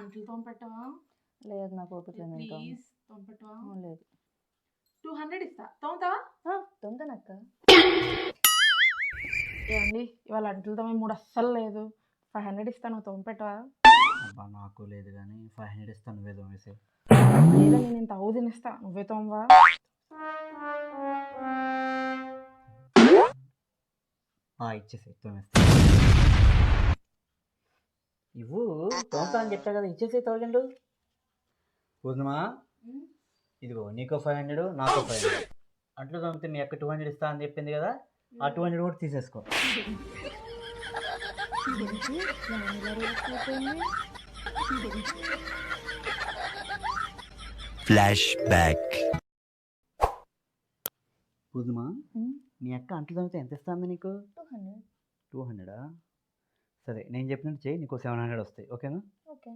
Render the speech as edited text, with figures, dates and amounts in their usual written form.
అంట్లు తోమపెట్టవా? లేదు నాకు ఓపిక లేదు నేను తోమను. ప్లీజ్ తోమపెట్టవా? లేదు 200 ఇస్తా, తోముతావా? తొందనక్క. ఏమండి ఇవాళ అంట్లు తోమే మూడు అస్సలు లేదు, 500 ఇస్తాను, తోమపెట్టవా? అబ్బా నాకు లేదు కానీ 500 ఇస్తాను, నువ్వే తోమేసి. లేదా నేను ఇంత 1000 ఇస్తా, నువ్వే తోమవా? ఇచ్చేసి తోమేస్తా. ఇవ్వు, తోమతా అని చెప్పా కదా, ఇచ్చేసి 1000. పూర్ణిమా ఇదిగో నీకో 500, నాకో 500. అంట్లు తోమితే మీ అక్క 200 ఇస్తా అని చెప్పింది కదా, ఆ 200 కూడా తీసేసుకో. Flash back. పూర్ణిమా మీ అక్క అంట్లు తోమితే ఎంత ఇస్తుంది నీకు? 200. 200. సరే నేను చెప్పినట్టు చెయ్యి, నీకు 700 వస్తాయి, ఓకేనా? ఓకే.